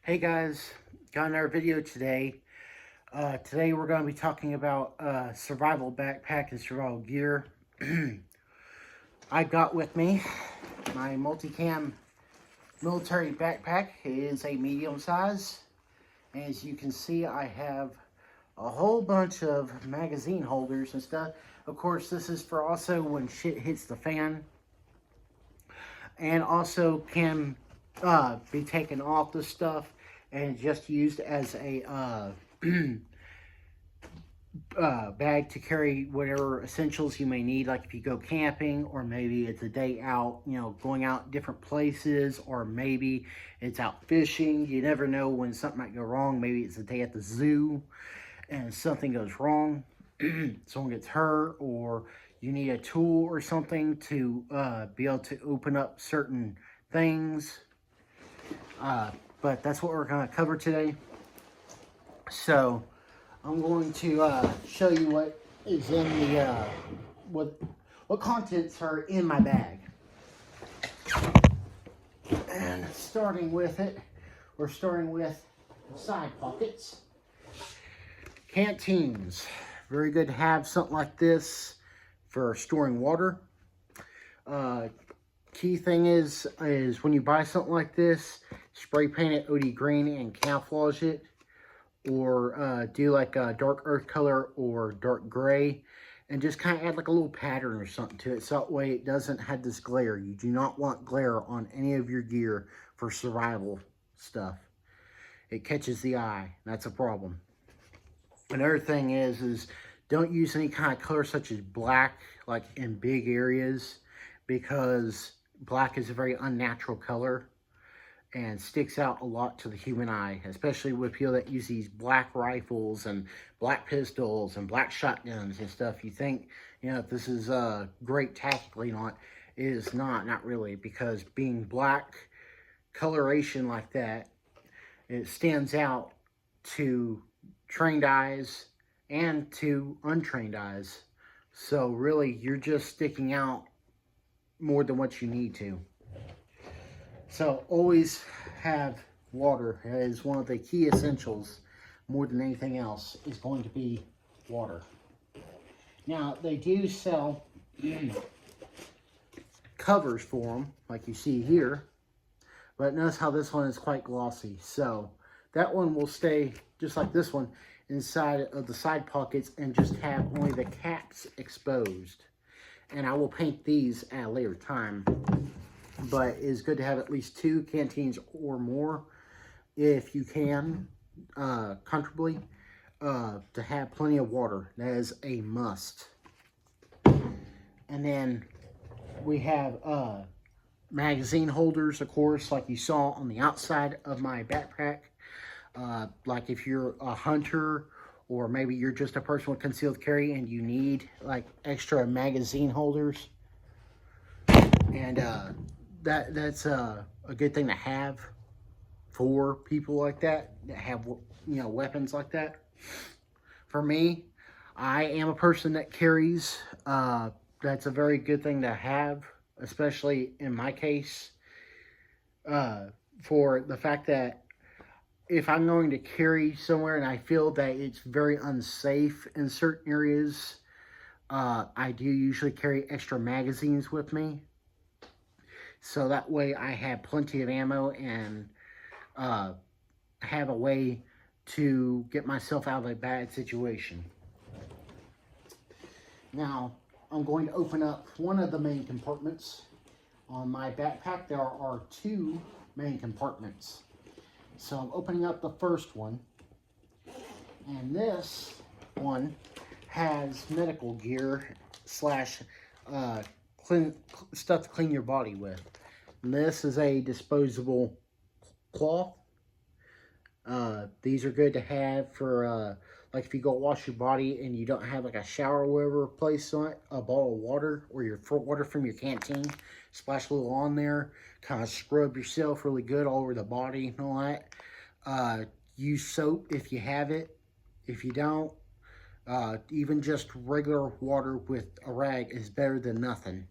Hey guys, got another video today. Today we're going to be talking about survival backpack and survival gear. I got with me my multicam military backpack. It is a medium size. As you can see, I have a whole bunch of magazine holders and stuff. Of course, this is for also when shit hits the fan. And also can be taken off the stuff and just used as a bag to carry whatever essentials you may need, like if you go camping, or maybe it's a day out, going out different places, or maybe it's out fishing. You never know when something might go wrong. Maybe it's a day at the zoo and something goes wrong. Someone gets hurt, or you need a tool or something to be able to open up certain things. But that's what we're going to cover today. So I'm going to show you what is in the what contents are in my bag. And starting with it, we're starting with side pockets. Canteens. Very good to have something like this for storing water. Key thing is when you buy something like this, spray paint it OD green and camouflage it, or do like a dark earth color or dark gray, and just kind of add like a little pattern or something to it, so that way it doesn't have this glare. You do not want glare on any of your gear for survival stuff. It catches the eye. That's a problem. Another thing is don't use any kind of color such as black, like in big areas, because black is a very unnatural color and sticks out a lot to the human eye, especially with people that use these black rifles and black pistols and black shotguns and stuff. You think, if this is great tactically, not, it is not really, because being black coloration like that, it stands out to trained eyes and to untrained eyes. So really, you're just sticking out more than what you need to. So always have water as one of the key essentials. More than anything else is going to be water. Now, they do sell covers for them, like you see here. But notice how this one is quite glossy. So that one will stay just like this one inside of the side pockets and just have only the caps exposed. And I will paint these at a later time. But it's good to have at least 2 canteens or more, if you can, comfortably, to have plenty of water. That is a must. And then we have magazine holders, of course, like you saw on the outside of my backpack. Like if you're a hunter, or maybe you're just a person with concealed carry and you need like extra magazine holders. And that's a good thing to have for people like that have weapons like that. For me, I am a person that carries. That's a very good thing to have, especially in my case, for the fact that if I'm going to carry somewhere and I feel that it's very unsafe in certain areas, I do usually carry extra magazines with me. So that way I have plenty of ammo and have a way to get myself out of a bad situation. Now, I'm going to open up one of the main compartments. On my backpack, there are 2 main compartments. So I'm opening up the first one. And this one has medical gear / stuff to clean your body with. And this is a disposable cloth. These are good to have for like if you go wash your body and you don't have like a shower or whatever place on it, a bottle of water or your water from your canteen, splash a little on there, kind of scrub yourself really good all over the body and all that. Use soap if you have it. If you don't, even just regular water with a rag is better than nothing.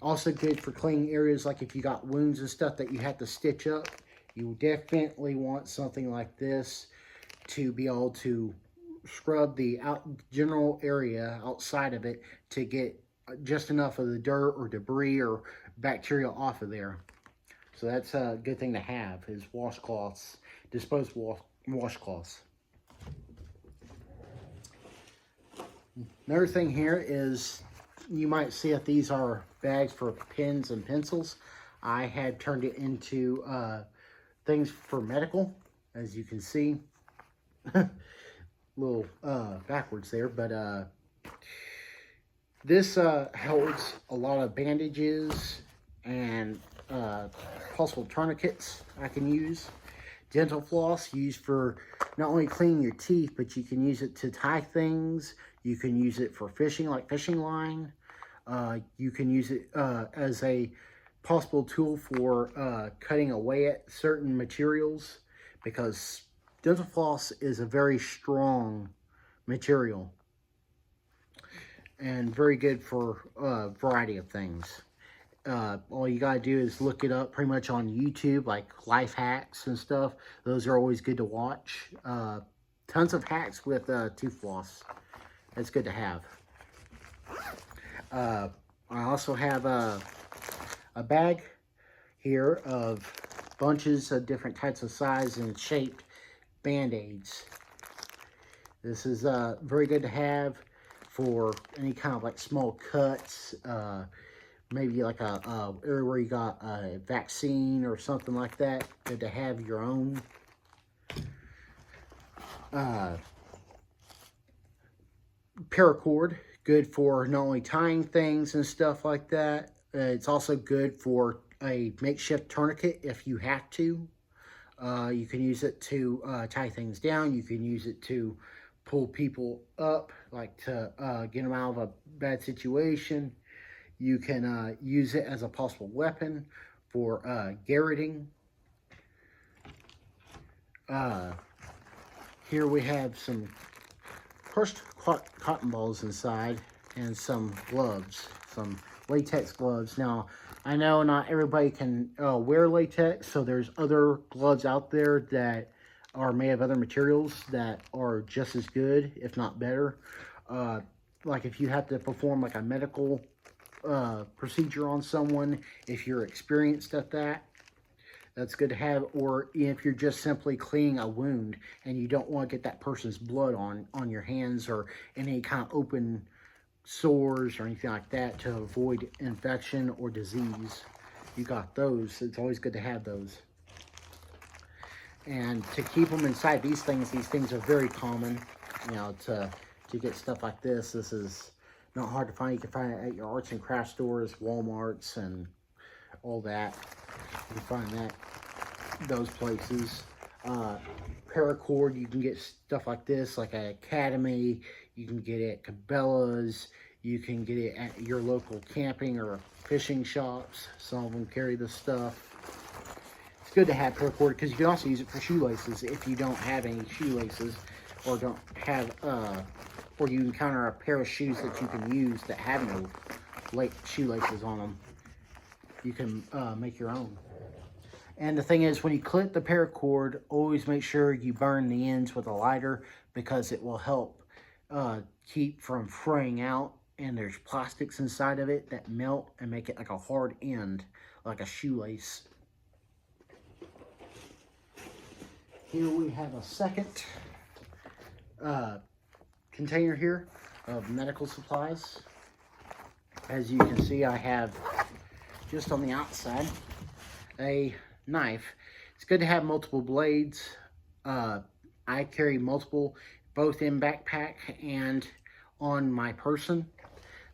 Also good for cleaning areas like if you got wounds and stuff that you have to stitch up. You definitely want something like this to be able to scrub the general area outside of it to get just enough of the dirt or debris or bacteria off of there. So that's a good thing to have, is washcloths, disposable washcloths. Another thing here is, you might see that these are bags for pens and pencils. I had turned it into things for medical, as you can see. A little backwards there, but this holds a lot of bandages and possible tourniquets I can use. Dental floss, used for not only cleaning your teeth, but you can use it to tie things. You can use it for fishing, like fishing line. You can use it as a possible tool for cutting away at certain materials, because dental floss is a very strong material and very good for a variety of things. All you gotta do is look it up pretty much on YouTube, like life hacks and stuff. Those are always good to watch. Tons of hacks with tooth floss. That's good to have. I also have a bag here of bunches of different types of size and shaped Band-Aids. This is very good to have for any kind of like small cuts, maybe like a area where you got a vaccine or something like that. Good to have your own. Paracord, good for not only tying things and stuff like that. It's also good for a makeshift tourniquet if you have to. You can use it to tie things down. You can use it to pull people up, like to get them out of a bad situation. You can use it as a possible weapon for garroting. Here we have some crushed cotton balls inside and some gloves, some latex gloves. Now, I know not everybody can wear latex, so there's other gloves out there that are made of other materials that are just as good, if not better. Like if you have to perform like a medical procedure on someone, if you're experienced at that, that's good to have. Or if you're just simply cleaning a wound and you don't want to get that person's blood on your hands or any kind of open sores or anything like that, to avoid infection or disease, you got those. It's always good to have those. And to keep them inside these things are very common, you know, to get stuff like this. This is not hard to find. You can find it at your arts and crafts stores, Walmarts, and all that. You can find that those places. Paracord, you can get stuff like this, like at Academy. You can get it at Cabela's. You can get it at your local camping or fishing shops. Some of them carry this stuff. It's good to have paracord because you can also use it for shoelaces if you don't have any shoelaces, or don't have, or you encounter a pair of shoes that you can use that have no shoelaces on them. You can make your own. And the thing is, when you clip the paracord, always make sure you burn the ends with a lighter, because it will help keep from fraying out. And there's plastics inside of it that melt and make it like a hard end, like a shoelace. Here we have a second container here of medical supplies. As you can see, I have just on the outside a knife. It's good to have multiple blades. I carry multiple, both in backpack and on my person,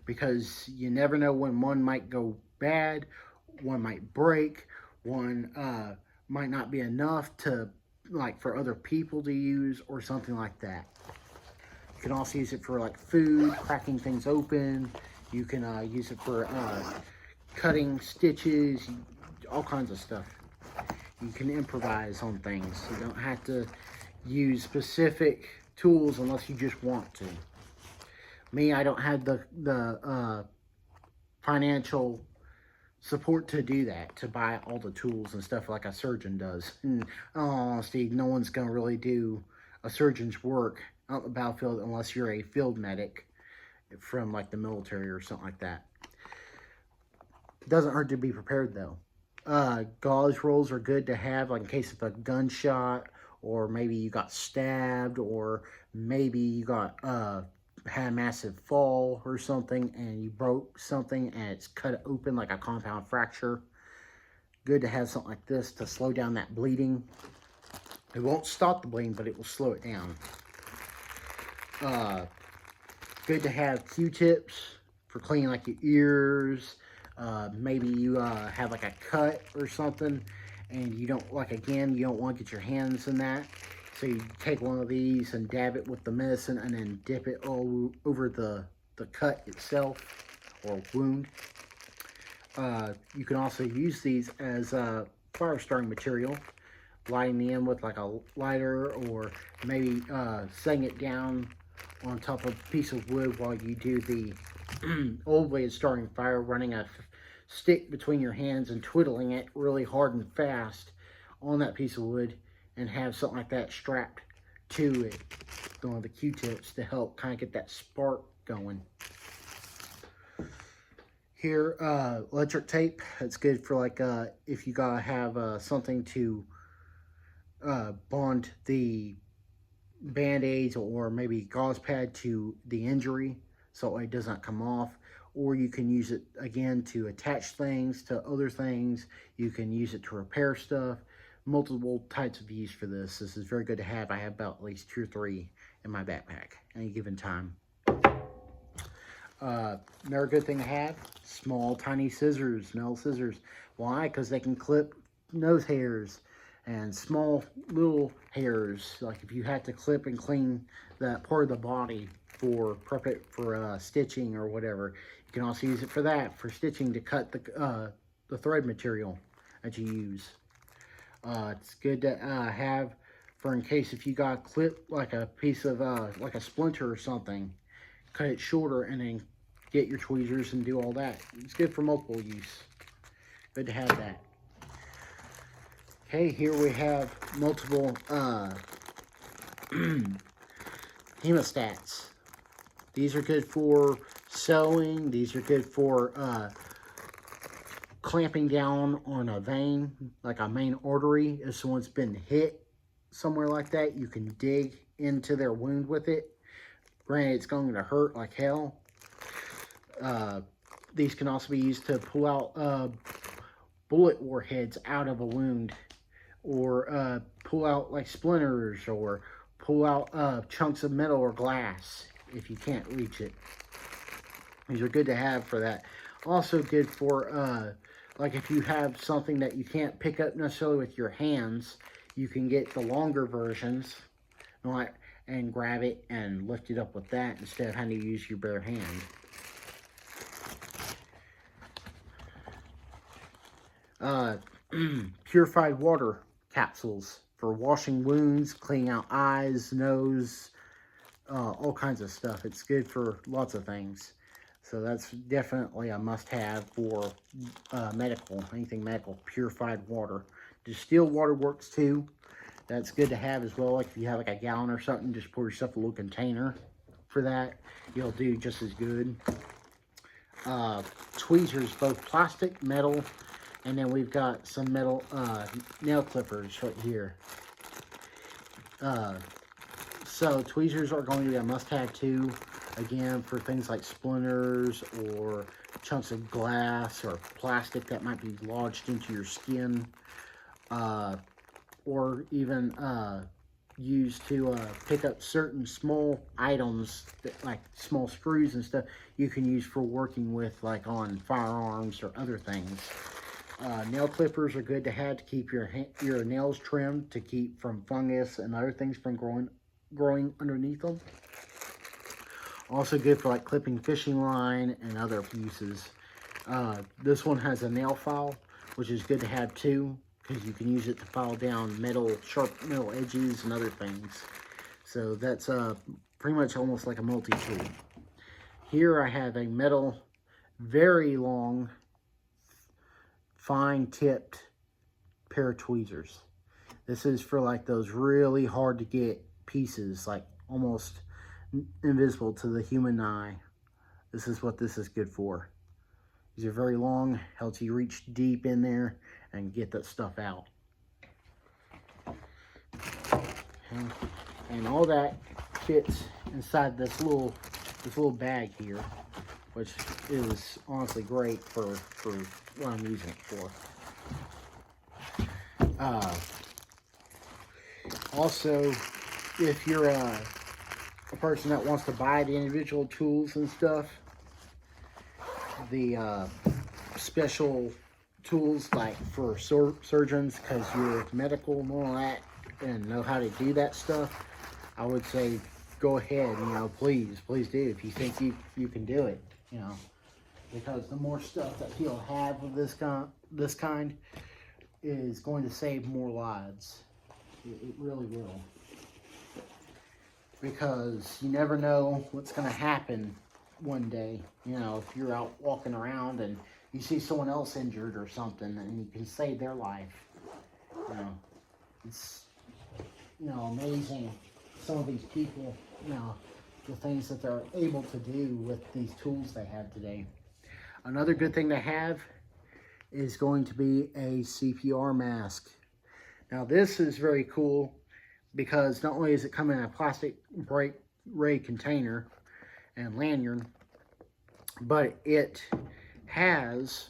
because you never know when one might go bad, one might break, one might not be enough to, like, for other people to use or something like that. You can also use it for like food, cracking things open. You can use it for cutting stitches, all kinds of stuff. You can improvise on things. You don't have to use specific tools unless you just want to. Me, I don't have the financial support to do that, to buy all the tools and stuff like a surgeon does. And in all honesty, no one's going to really do a surgeon's work out in the battlefield unless you're a field medic from like the military or something like that. It doesn't hurt to be prepared though. Gauze rolls are good to have, like in case of a gunshot, or maybe you got stabbed, or maybe you got had a massive fall or something and you broke something and it's cut open like a compound fracture. Good to have something like this to slow down that bleeding. It won't stop the bleeding, but it will slow it down. Good to have Q-tips for cleaning like your ears. Maybe you have like a cut or something and you don't, like again, you don't want to get your hands in that. So you take one of these and dab it with the medicine and then dip it all over the cut itself or wound. You can also use these as fire starting material, lighting the end with like a lighter, or maybe setting it down on top of a piece of wood while you do the old way of starting fire, running a stick between your hands and twiddling it really hard and fast on that piece of wood, and have something like that strapped to it, one of the Q-tips, to help kind of get that spark going. Here, electric tape. It's good for like if you gotta have something to bond the band-aids or maybe gauze pad to the injury so it doesn't come off. Or you can use it again to attach things to other things. You can use it to repair stuff. Multiple types of use for this. This is very good to have. I have about at least 2 or 3 in my backpack at any given time. Another good thing to have, small tiny scissors, nail scissors. Why? Because they can clip nose hairs and small little hairs. Like if you have to clip and clean that part of the body for prep it for stitching or whatever, you can also use it for that, for stitching, to cut the thread material that you use. It's good to have for in case if you got clip like a piece of like a splinter or something, cut it shorter and then get your tweezers and do all that. It's good for multiple use. Good to have that. Okay, here we have multiple hemostats. These are good for sewing. These are good for clamping down on a vein, like a main artery. If someone's been hit somewhere like that, you can dig into their wound with it. Granted, it's going to hurt like hell. These can also be used to pull out bullet warheads out of a wound, or pull out like splinters, or pull out chunks of metal or glass if you can't reach it. These are good to have for that. Also good for like if you have something that you can't pick up necessarily with your hands, you can get the longer versions and grab it and lift it up with that instead of having to use your bare hand. Purified water capsules for washing wounds, cleaning out eyes, nose, all kinds of stuff. It's good for lots of things. So that's definitely a must-have for medical, anything medical, purified water. Distilled water works too. That's good to have as well. Like if you have like a gallon or something, just pour yourself a little container for that. You'll do just as good. Tweezers, both plastic, metal, and then we've got some metal nail clippers right here. So tweezers are going to be a must-have too. Again, for things like splinters or chunks of glass or plastic that might be lodged into your skin. Or even used to pick up certain small items, that, like small screws and stuff, you can use for working with, like on firearms or other things. Nail clippers are good to have to keep your nails trimmed, to keep from fungus and other things from growing underneath them. Also good for like clipping fishing line and other uses. This one has a nail file, which is good to have too, because you can use it to file down sharp metal edges and other things. So that's pretty much almost like a multi-tool. Here I have a very long fine tipped pair of tweezers. This is for like those really hard to get pieces, like almost invisible to the human eye. This is what this is good for. These are very long, helps you reach deep in there and get that stuff out. And all that fits inside this little bag here, which is honestly great for what I'm using it for. Also, if you're a person that wants to buy the individual tools and stuff, the special tools like for surgeons, because you're medical and all that and know how to do that stuff, I would say go ahead, you know, please do, if you think you can do it, you know, because the more stuff that people have of this kind is going to save more lives. It really will, because you never know what's going to happen one day. You know, if you're out walking around and you see someone else injured or something and you can save their life, you know, it's, you know, amazing some of these people, you know, the things that they're able to do with these tools they have today. Another good thing to have is going to be a CPR mask. Now this is very cool because not only does it come in a plastic bright red container and lanyard, but it has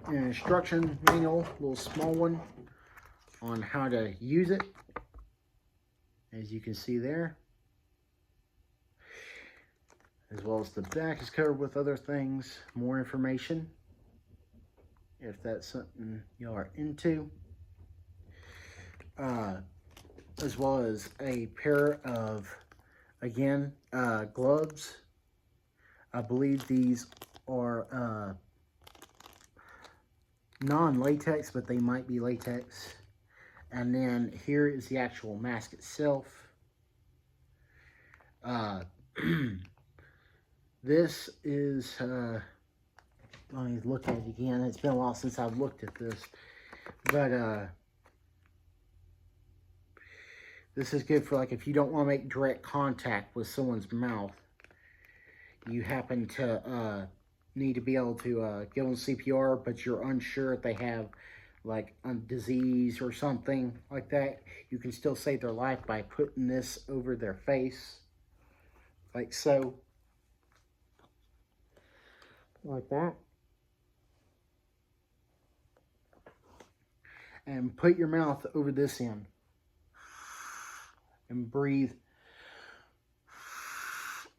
an instruction manual, a little small one, on how to use it, as you can see there, as well as the back is covered with other things, more information if that's something y'all are into, as well as a pair of, again, gloves. I believe these are non-latex, but they might be latex. And then here is the actual mask itself. This is, let me look at it again. It's been a while since I've looked at this. But this is good for, like, if you don't want to make direct contact with someone's mouth, you happen to need to be able to give them CPR, but you're unsure if they have like a disease or something like that, you can still save their life by putting this over their face, like so, like that, and put your mouth over this end and breathe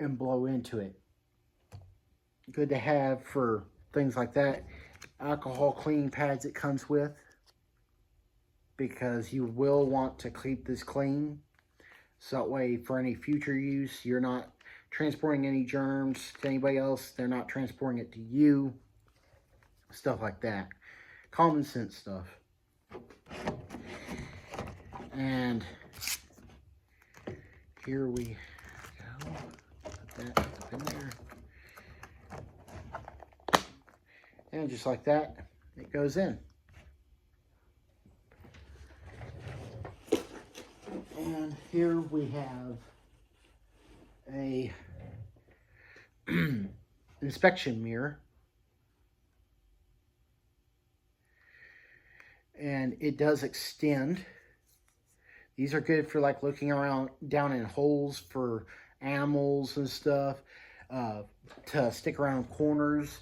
and blow into it. Good to have for things like that. Alcohol cleaning pads it comes with, because you will want to keep this clean, so that way for any future use you're not transporting any germs to anybody else, they're not transporting it to you, stuff like that. Common sense stuff. And here we go. Put that up in there. And just like that, it goes in. And here we have a inspection mirror. And it does extend. These are good for like looking around down in holes for animals and stuff, to stick around corners,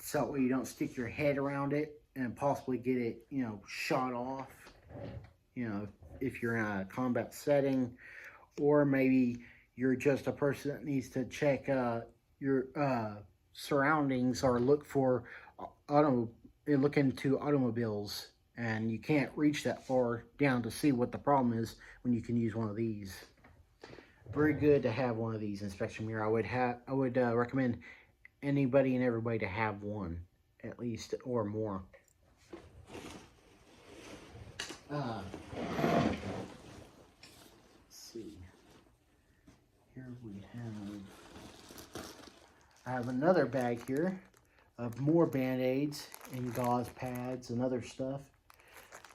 so that way you don't stick your head around it and possibly get it, you know, shot off, you know, if you're in a combat setting, or maybe you're just a person that needs to check your surroundings, or look into automobiles, and you can't reach that far down to see what the problem is, when you can use one of these. Very good to have one of these inspection mirror. I would recommend anybody and everybody to have one, at least, or more. Let's see. Here we have, I have another bag here of more band-aids and gauze pads and other stuff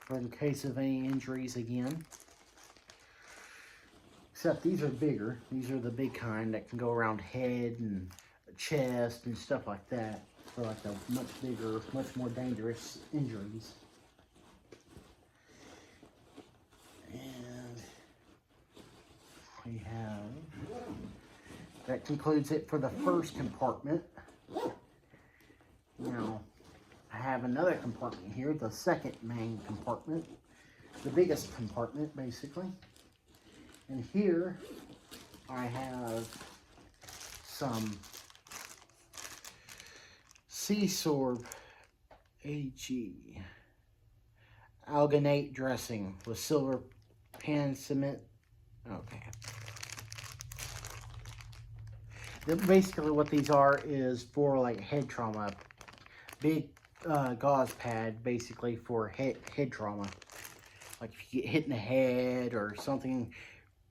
for in case of any injuries again. Except these are bigger. These are the big kind that can go around head and chest and stuff like that for like the much bigger, much more dangerous injuries. And we have, that concludes it for the first compartment. Now, I have another compartment here, the second main compartment, the biggest compartment basically. And here I have some Seasorb AG alginate dressing with silver pan cement. Okay. Basically what these are is for like head trauma. Big gauze pad basically for head trauma. Like if you get hit in the head or something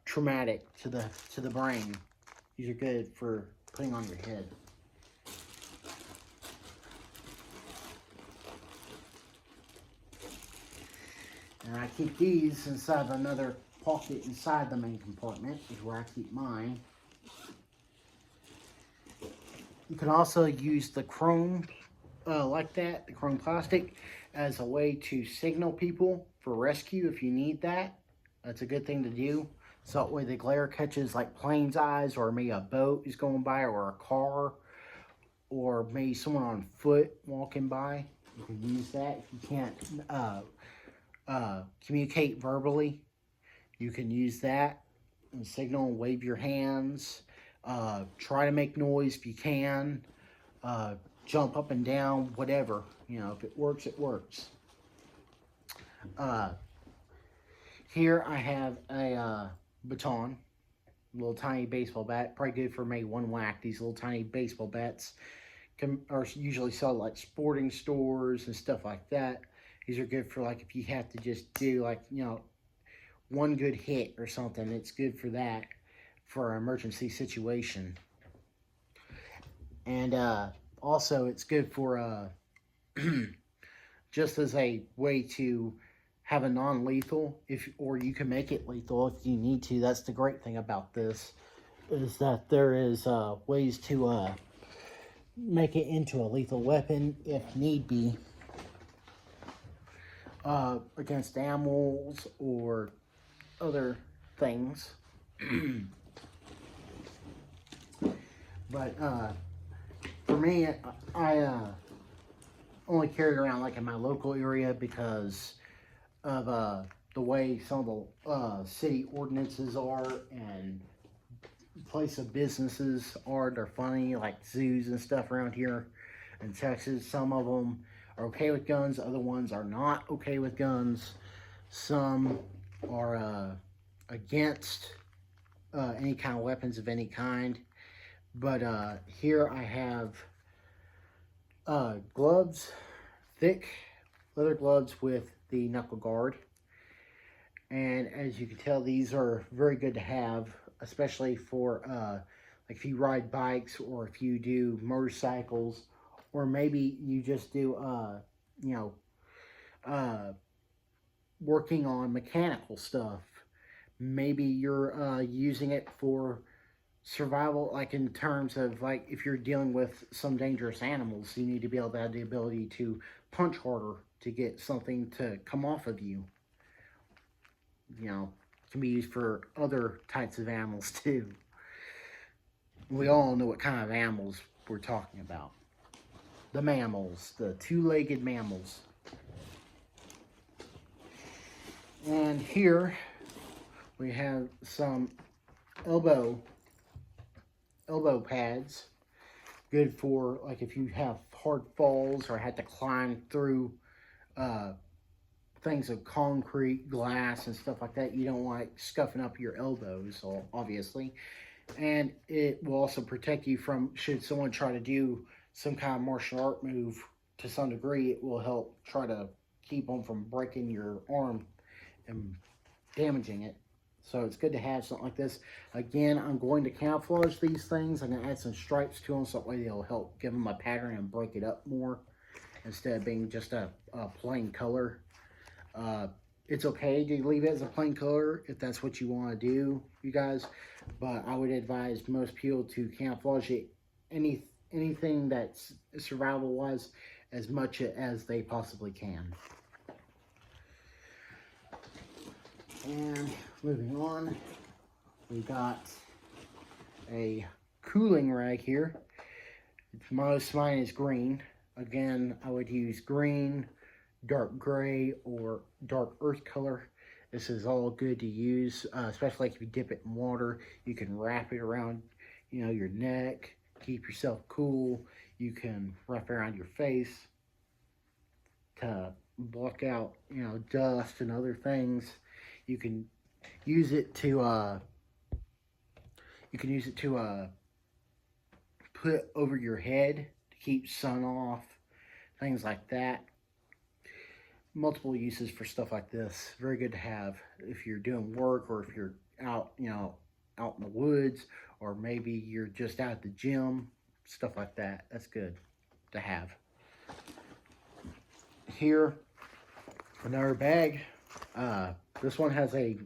traumatic to the brain, these are good for putting on your head. And I keep these inside another pocket inside the main compartment, is where I keep mine. You can also use the chrome like that, the chrome plastic, as a way to signal people for rescue if you need that. That's a good thing to do. So that way the glare catches like plane's eyes, or maybe a boat is going by, or a car, or maybe someone on foot walking by. You can use that. If you can't communicate verbally, you can use that and signal and wave your hands. Try to make noise if you can. Jump up and down, whatever. You know, if it works, it works. Here I have a baton, little tiny baseball bat, probably good for maybe one whack. These little tiny baseball bats are usually sold like sporting stores and stuff like that. These are good for like if you have to just do like, you know, one good hit or something. It's good for that, for an emergency situation. And also it's good for just as a way to have a non-lethal, or you can make it lethal if you need to. That's the great thing about this, is that there is ways to make it into a lethal weapon if need be, against animals or other things. But for me, I only carry it around like in my local area because of the way some of the city ordinances are and place of businesses are. They're funny, like zoos and stuff around here in Texas. Some of them are okay with guns, other ones are not okay with guns. Some are against any kind of weapons of any kind. But here I have gloves, thick leather gloves with the knuckle guard. And as you can tell, these are very good to have, especially for like if you ride bikes, or if you do motorcycles, or maybe you just do you know, working on mechanical stuff. Maybe you're using it for survival, like in terms of like if you're dealing with some dangerous animals, you need to be able to have the ability to punch harder to get something to come off of you. You know, it can be used for other types of animals too. We all know what kind of animals we're talking about. The mammals, the two-legged mammals. And here we have some elbow pads, good for like if you have hard falls or had to climb through things of concrete, glass, and stuff like that. You don't want scuffing up your elbows, obviously. And it will also protect you from, should someone try to do some kind of martial art move to some degree, it will help try to keep them from breaking your arm and damaging it. So it's good to have something like this. Again, I'm going to camouflage these things. I'm going to add some stripes to them so that way they'll help give them a pattern and break it up more instead of being just a plain color. It's okay to leave it as a plain color if that's what you want to do, you guys. But I would advise most people to camouflage it, anything that's survival-wise, as much as they possibly can. And moving on, we got a cooling rag here. Most mine is green. Again, I would use green, dark gray, or dark earth color. This is all good to use, especially like if you dip it in water. You can wrap it around, you know, your neck, keep yourself cool. You can wrap it around your face to block out, you know, dust and other things. You can use it to put over your head to keep sun off, things like that. Multiple uses for stuff like this. Very good to have if you're doing work, or if you're out, you know, out in the woods, or maybe you're just out at the gym, stuff like that. That's good to have. Here, another bag. This one has a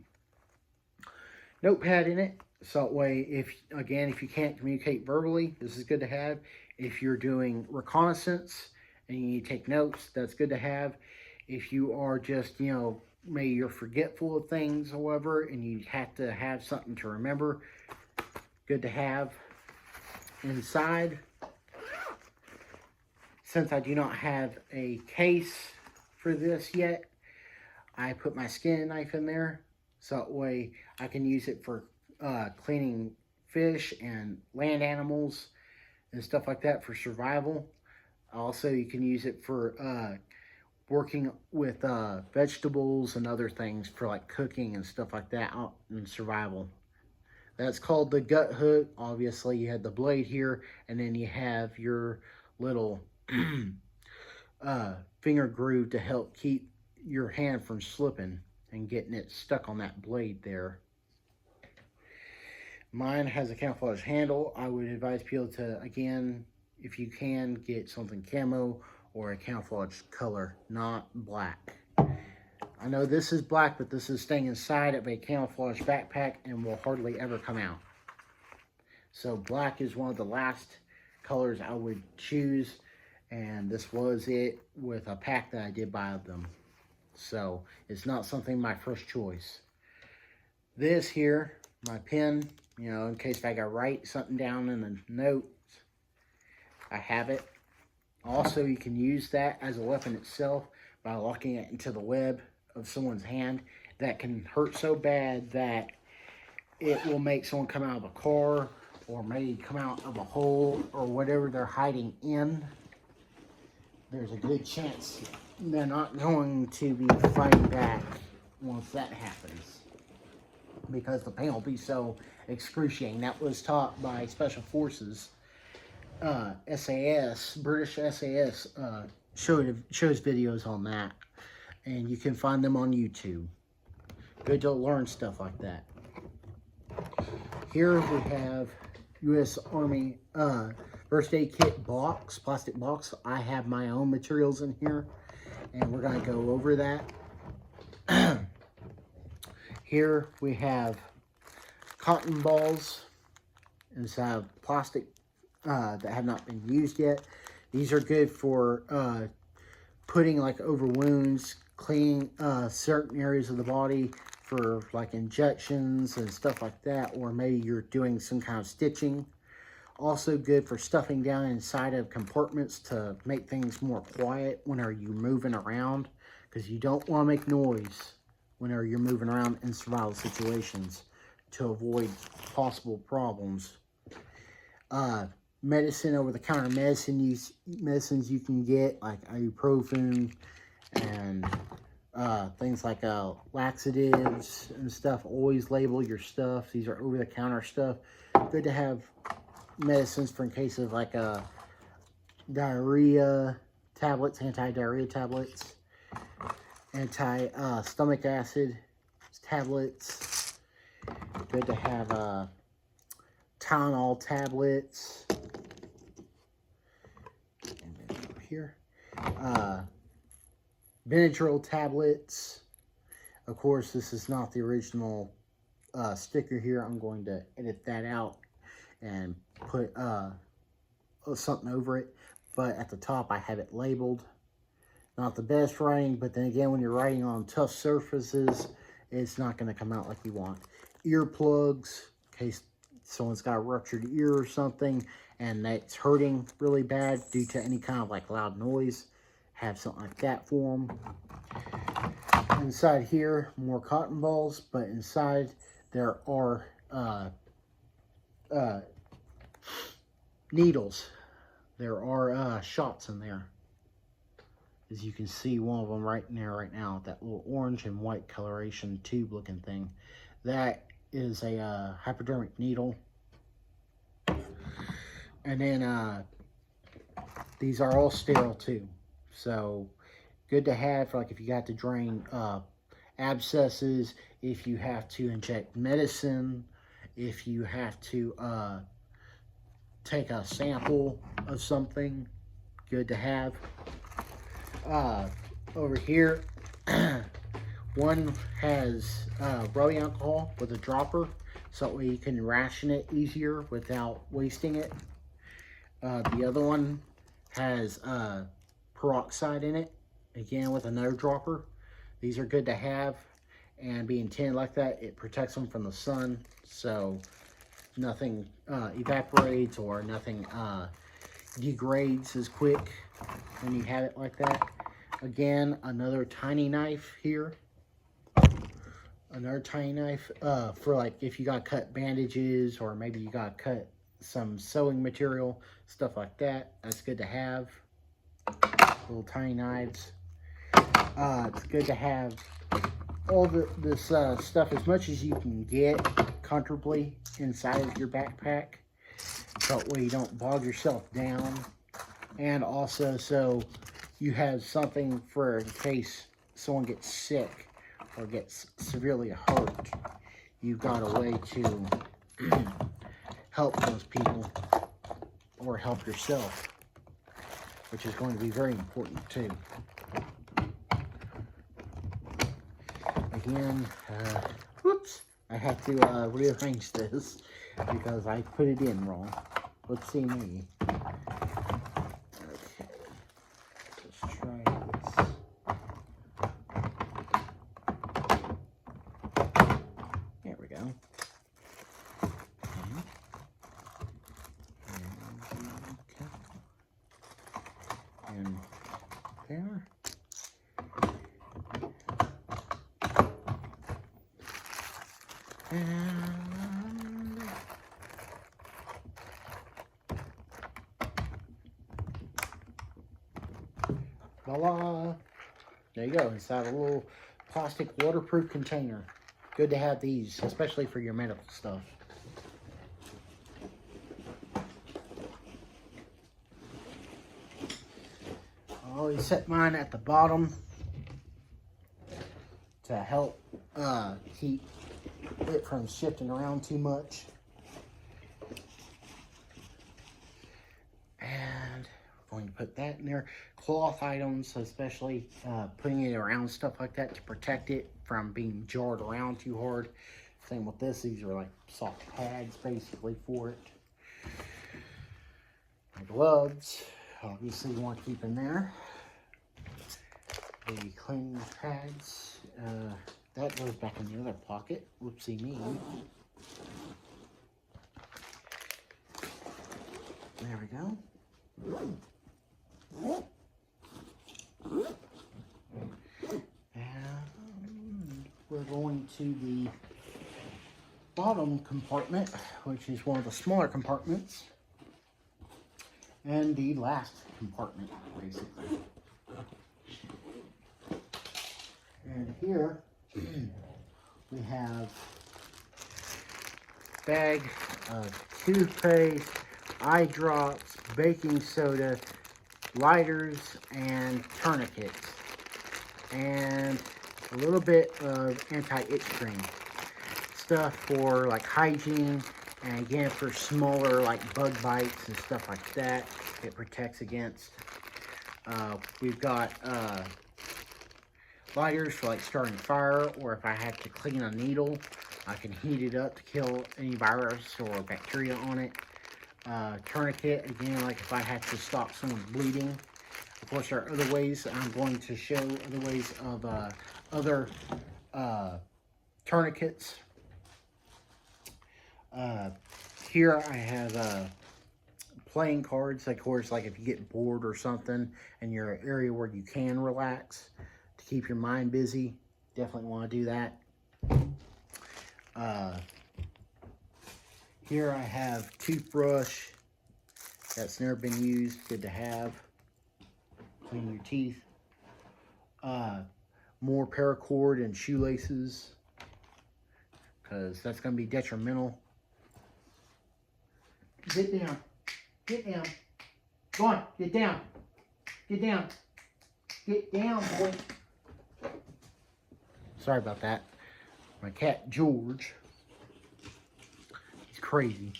notepad in it, so that way, if you can't communicate verbally, this is good to have. If you're doing reconnaissance and you need to take notes, that's good to have. If you are just, you know, maybe you're forgetful of things, however, and you have to have something to remember, good to have. Inside, since I do not have a case for this yet, I put my skinning knife in there, so that way I can use it for cleaning fish and land animals and stuff like that for survival. Also, you can use it for working with vegetables and other things for like cooking and stuff like that in survival. That's called the gut hook. Obviously, you had the blade here, and then you have your little finger groove to help keep your hand from slipping and getting it stuck on that blade there. Mine has a camouflage handle. I would advise people to, again, if you can, get something camo or a camouflage color, not black. I know this is black, but this is staying inside of a camouflage backpack and will hardly ever come out. So black is one of the last colors I would choose, and this was it with a pack that I did buy of them. So it's not something my first choice. This here, my pen, you know, in case if I gotta write something down in the notes, I have it. Also, you can use that as a weapon itself by locking it into the web of someone's hand. That can hurt so bad that it will make someone come out of a car, or maybe come out of a hole, or whatever they're hiding in. There's a good chance they're not going to be fighting back once that happens, because the pain will be so excruciating. That was taught by Special Forces. SAS, British SAS, shows videos on that, and you can find them on YouTube. Good to learn stuff like that. Here we have U.S. Army first aid kit box, plastic box. I have my own materials in here, and we're going to go over that. Here we have cotton balls inside of plastic that have not been used yet. These are good for putting like over wounds, cleaning certain areas of the body for like injections and stuff like that, or maybe you're doing some kind of stitching. Also good for stuffing down inside of compartments to make things more quiet whenever you're moving around, because you don't want to make noise whenever you're moving around in survival situations to avoid possible problems. Medicine, over-the-counter medicines you can get, like ibuprofen and things like laxatives and stuff. Always label your stuff. These are over-the-counter stuff. Good to have medicines for in case of like diarrhea tablets, anti-diarrhea tablets, anti-stomach acid tablets, good to have Tylenol tablets. And then over here, Benadryl tablets. Of course, this is not the original sticker here. I'm going to edit that out and put something over it. But at the top, I have it labeled. Not the best writing, but then again, when you're writing on tough surfaces, it's not going to come out like you want. Earplugs, in case someone's got a ruptured ear or something, and that's hurting really bad due to any kind of like loud noise. Have something like that for them. Inside here, more cotton balls, but inside there are needles. There are shots in there. As you can see, one of them right in there right now, that little orange and white coloration tube looking thing. That is a hypodermic needle. And then these are all sterile too. So good to have for like if you got to drain abscesses, if you have to inject medicine, if you have to take a sample of something, good to have. Over here, one has rubbing alcohol with a dropper, so that way you can ration it easier without wasting it. The other one has peroxide in it, again with another dropper. These are good to have, and being tin like that, it protects them from the sun, so nothing evaporates or nothing degrades as quick when you have it like that. Again, another tiny knife here. Another tiny knife for like if you got to cut bandages, or maybe you got to cut some sewing material, stuff like that. That's good to have. Little tiny knives. It's good to have all this stuff as much as you can get comfortably inside of your backpack. So that way you don't bog yourself down. And also so you have something for in case someone gets sick or gets severely hurt. You've got a way to help those people or help yourself, which is going to be very important too. Again, whoops, I have to rearrange this because I put it in wrong. Whoopsie me. Okay, let's try this. There we go. And there. And voila! There you go, inside a little plastic waterproof container. Good to have these, especially for your medical stuff. I always set mine at the bottom to help keep it from shifting around too much. And I'm going to put that in there. Cloth items, especially putting it around stuff like that to protect it from being jarred around too hard. Same with this. These are like soft pads basically for it. My gloves, obviously you want to keep in there. The cleaning pads, that goes back in the other pocket. Whoopsie me. There we go. And we're going to the bottom compartment, which is one of the smaller compartments. And the last compartment, basically. And here we have a bag of toothpaste, eye drops, baking soda, lighters, and tourniquets, and a little bit of anti-itch cream. stuff for like hygiene, and again for smaller like bug bites and stuff like that. It protects against. We've got lighters for like starting a fire, or if I have to clean a needle, I can heat it up to kill any virus or bacteria on it. Tourniquet, again, like if I have to stop someone's bleeding. Of course, there are other ways. I'm going to show other ways of other tourniquets. Here I have playing cards. Of course, like if you get bored or something and you're in an area where you can relax to keep your mind busy, definitely want to do that. Here I have toothbrush that's never been used, good to have. Clean your teeth. More paracord and shoelaces, because that's going to be detrimental. Get down. Get down. Go on. Get down. Get down. Get down, boy. Sorry about that. My cat, George. He's crazy.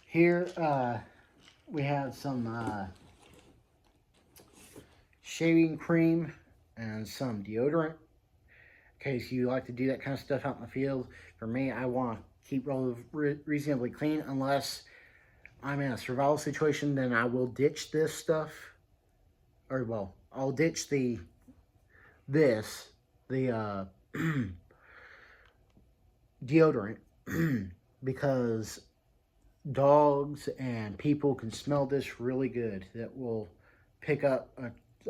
Here, we have some shaving cream and some deodorant. In case you like to do that kind of stuff out in the field. For me, I want to keep reasonably clean, unless I'm in a survival situation. Then I will ditch this stuff, or well, I'll ditch the deodorant because dogs and people can smell this really good. That will pick up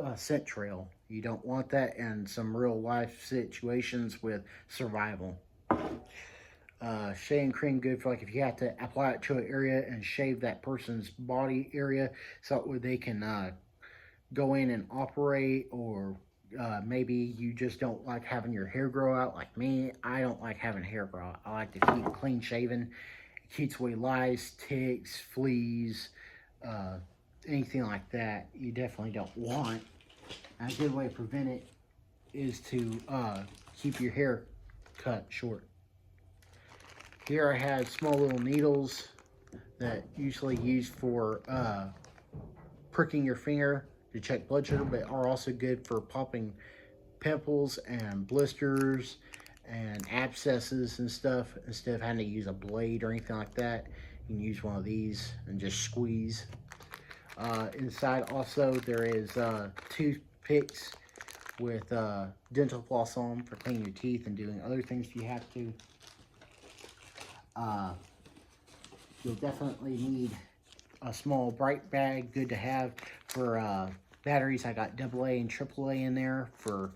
a scent trail. You don't want that in some real life situations with survival. Shaving cream, good for like if you have to apply it to an area and shave that person's body area, so where they can go in and operate, or maybe you just don't like having your hair grow out. Like me, I don't like having hair grow out. I like to keep clean shaven. It keeps away lice, ticks, fleas, anything like that. You definitely don't want. And a good way to prevent it is to keep your hair cut short. Here I have small little needles that usually used for pricking your finger to check blood sugar, but are also good for popping pimples and blisters and abscesses and stuff. Instead of having to use a blade or anything like that, you can use one of these and just squeeze. Inside also there is toothpicks with dental floss on for cleaning your teeth and doing other things if you have to. You'll definitely need a small bright bag, good to have for batteries. I got AA and AAA in there for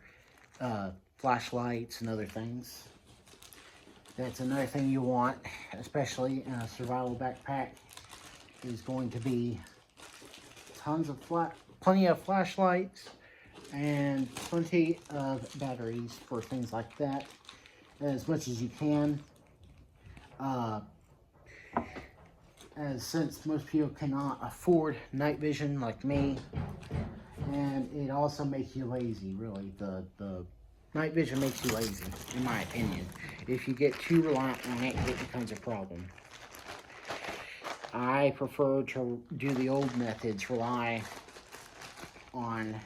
flashlights and other things. That's another thing you want, especially in a survival backpack, is going to be plenty of flashlights and plenty of batteries for things like that, as much as you can. As since most people cannot afford night vision like me, and it also makes you lazy, really. The night vision makes you lazy, in my opinion. If you get too reliant on it, it becomes a problem. I prefer to do the old methods, rely on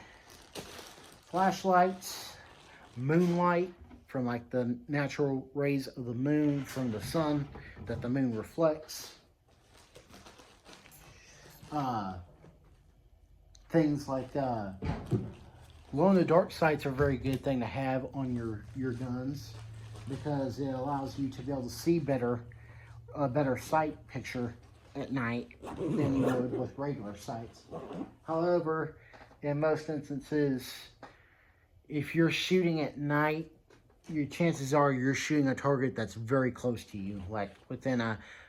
flashlights, moonlight, from like the natural rays of the moon from the sun that the moon reflects. Things like glow-in-the-dark sights are a very good thing to have on your guns, because it allows you to be able to see a better sight picture at night than you would with regular sights. However, in most instances, if you're shooting at night, your chances are you're shooting a target that's very close to you, like within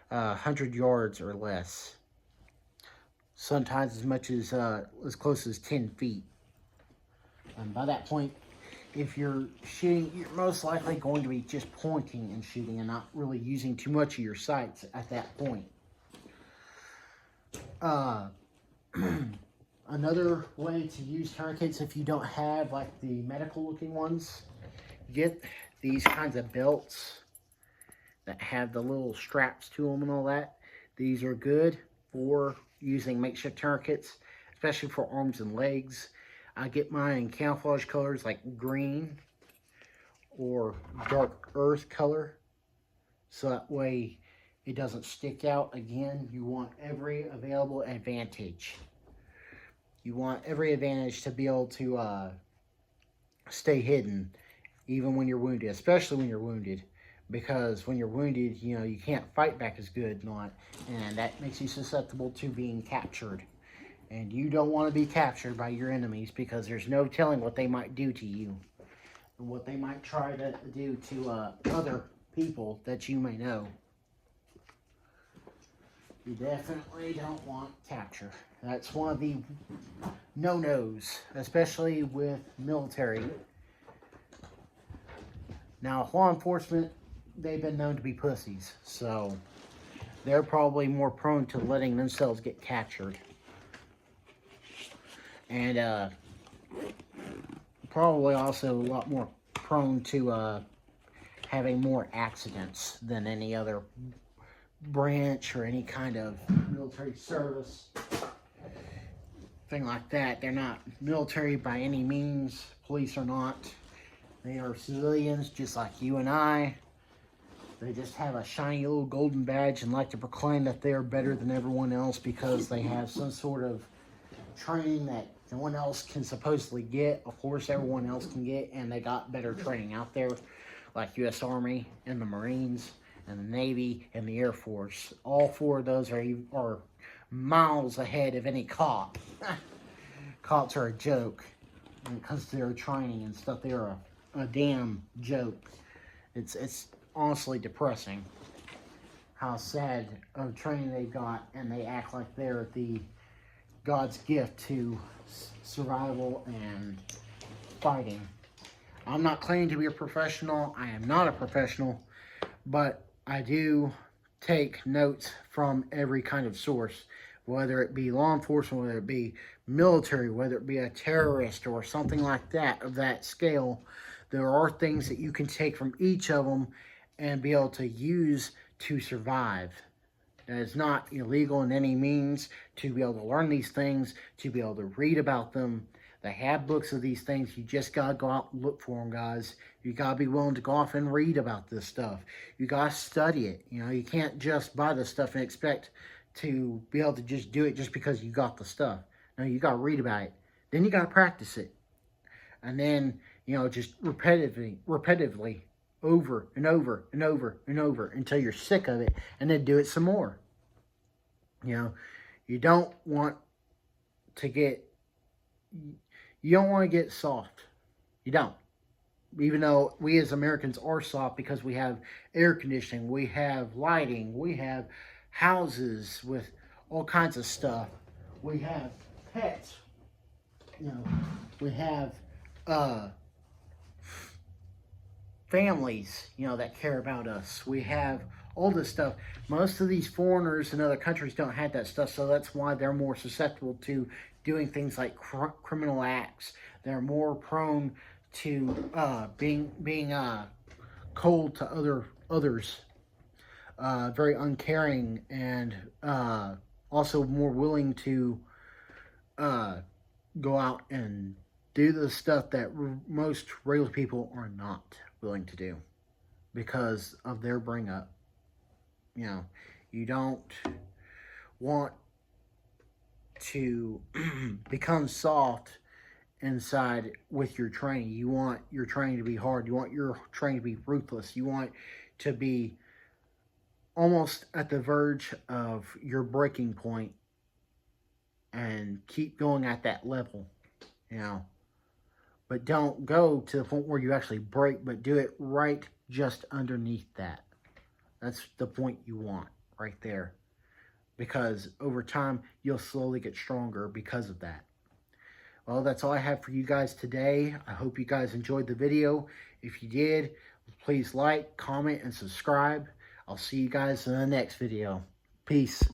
100 yards or less. Sometimes as much as close as 10 feet. And by that point, if you're shooting, you're most likely going to be just pointing and shooting and not really using too much of your sights at that point. Another way to use tourniquets, if you don't have like the medical looking ones, get these kinds of belts that have the little straps to them and all that. These are good for using makeshift tourniquets, especially for arms and legs. I get mine in camouflage colors like green or dark earth color, so that way it doesn't stick out. Again, you want every available advantage. You want every advantage to be able to stay hidden, even when you're wounded, especially when you're wounded. Because when you're wounded, you know, you can't fight back as good, and that makes you susceptible to being captured. And you don't want to be captured by your enemies, because there's no telling what they might do to you, and what they might try to do to other people that you may know. You definitely don't want capture. That's one of the no-nos, especially with military. Now, law enforcement, they've been known to be pussies, so they're probably more prone to letting themselves get captured. And probably also a lot more prone to having more accidents than any other branch or any kind of military service thing like that. They're not military by any means. Police are not. They are civilians just like you and I. They just have a shiny little golden badge and like to proclaim that they are better than everyone else because they have some sort of training that no one else can supposedly get. Of course, everyone else can get, and they got better training out there, like U.S. Army and the Marines and the Navy and the Air Force. All four of those are miles ahead of any cop. Cops are a joke because of their training and stuff. They're a damn joke. It's honestly depressing how sad of training they've got, and they act like they're the God's gift to survival and fighting. I'm not claiming to be a professional. I am not a professional, but I do take notes from every kind of source, whether it be law enforcement, whether it be military, whether it be a terrorist or something like that, of that scale. There are things that you can take from each of them and be able to use to survive. That is not illegal in any means to be able to learn these things, to be able to read about them. They have books of these things. You just got to go out and look for them, guys. You got to be willing to go off and read about this stuff. You got to study it. You know, you can't just buy this stuff and expect to be able to just do it just because you got the stuff. No, you got to read about it. Then you got to practice it. And then, you know, just repetitively, over and over and over and over until you're sick of it, and then do it some more. You know, you don't want to get soft. You don't. Even though we as Americans are soft because we have air conditioning, we have lighting, we have houses with all kinds of stuff. We have pets. You know, we have families, you know, that care about us. We have all this stuff. Most of these foreigners in other countries don't have that stuff, so that's why they're more susceptible to doing things like criminal acts. They're more prone to being cold to others, very uncaring, and also more willing to go out and do the stuff that most regular people are not willing to do because of their bring up. You know, you don't want to become soft inside with your training. You want your training to be hard. You want your training to be ruthless. You want to be almost at the verge of your breaking point and keep going at that level, you know. But don't go to the point where you actually break, but do it right just underneath that. That's the point you want right there. Because over time, you'll slowly get stronger because of that. Well, that's all I have for you guys today. I hope you guys enjoyed the video. If you did, please like, comment, and subscribe. I'll see you guys in the next video. Peace.